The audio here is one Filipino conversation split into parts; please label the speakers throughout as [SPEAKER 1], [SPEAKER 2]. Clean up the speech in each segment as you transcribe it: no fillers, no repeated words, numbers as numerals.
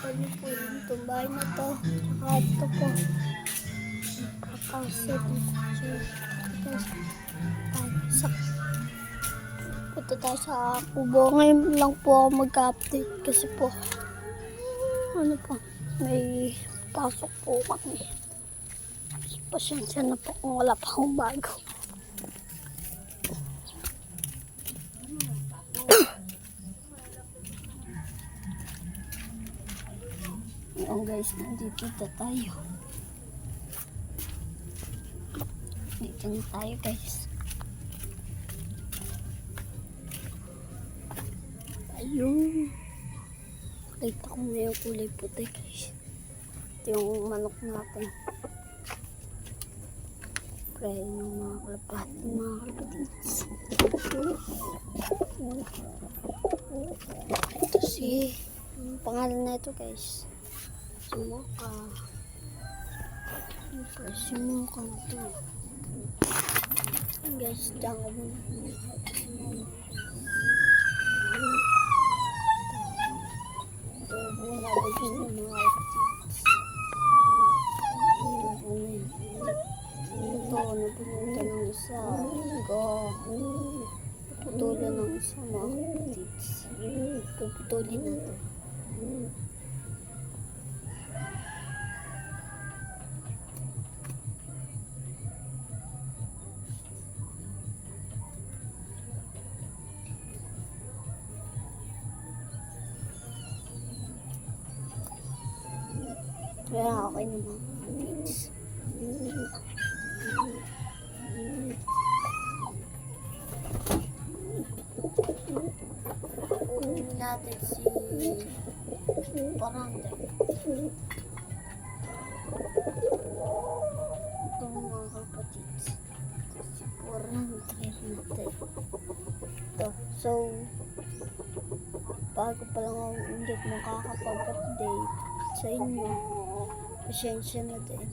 [SPEAKER 1] Pwede po yung bahay na to. Tsaka ito po. Kakaset ng kutsi. Punta tayo sa kubo. Ngayon lang po ako mag-update kasi po ano po, may pasok po kami. Pasensya na po kung wala pa akong bago. Ngayon guys, nandito na tayo. Dito na tayo guys. Ayun. Nakita ko na yung kulay puti guys. Ito yung manok natin. Kaya yung mga kalapati, mga kalapatids. Ito si, ang pangalan na ito guys. Si Mocha. Si Mocha na ito. Guys, dyan ka muna. Napunta ng isa. Puputulan ng isa mga kapatids. Puputulin na ito. Kaya okay na mga kapatids. Kunin natin si Parante. Ito mga kapatids. Si Parante natin. Ito. So, bago pa lang ako ulit makakapag-update sa inyo, pasensya na din.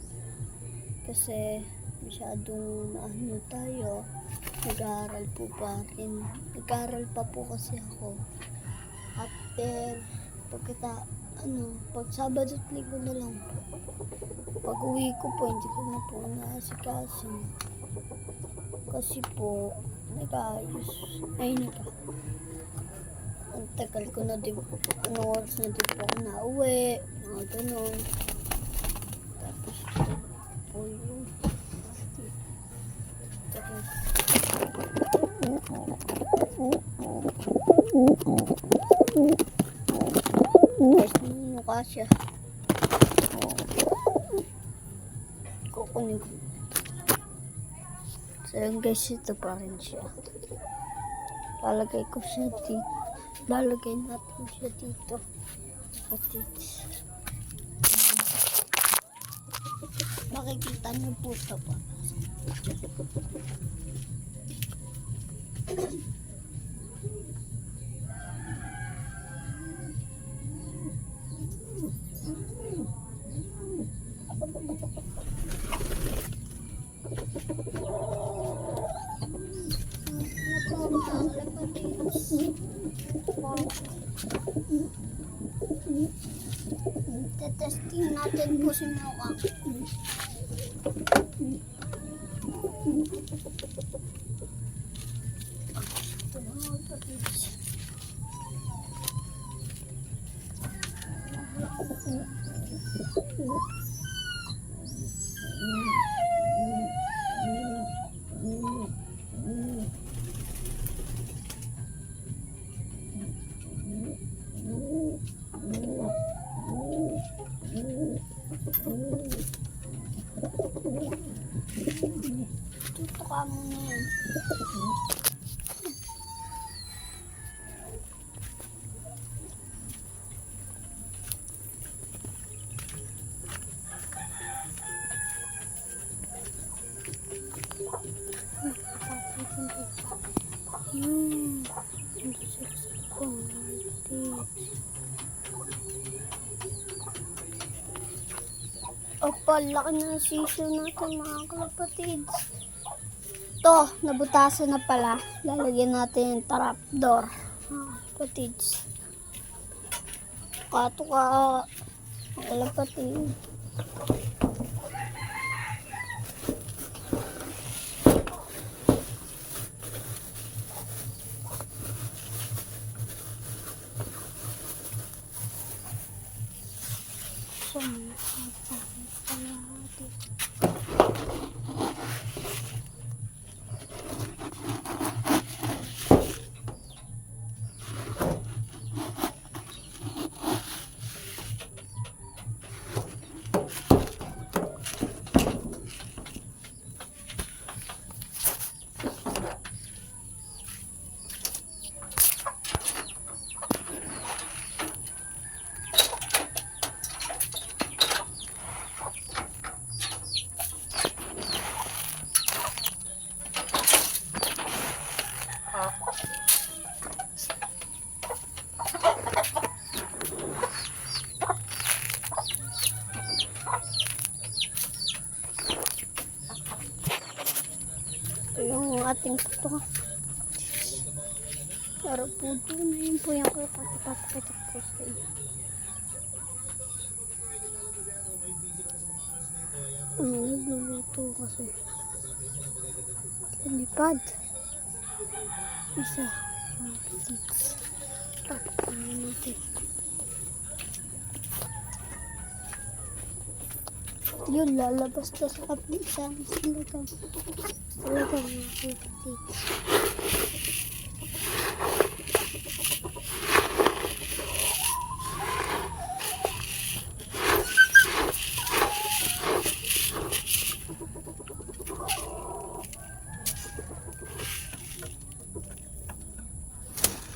[SPEAKER 1] Kasi masyadong naano tayo. Nag-aaral po pa rin. Nag-aaral pa po kasi ako. After, pag Sabado at Linggo na lang po. Pag uwi ko po, hindi ko na po naasikaso. Kasi po, nag-aayos. Ang tagal ko na din po. Anong oras na din po ako nauwi. Mga ganon. Tapos, po yun. Guys, mukha siya. Kukunin ko. So yun guys, ito pa rin siya. Lalagay ko siya dito. Lalagay natin siya dito. Makikita niyo po ito pa. Testing natin po si Mocha. Tutukan mo na yan. Yun. Hindi sila sa Opa, laki na sisyo natin mga kalapatids. Ito, nabutasan na pala. Lalagyan natin yung trapdoor. Mga kalapatids. Kato ka. Wala pati. Ito yung ating puto. Pero puto na yun po yung papakita ko sa inyo. Nagluluto kasi. Lipad. Isa. 6. Tapos natin. Yun, lalabas to sa kapit sa talagang 56.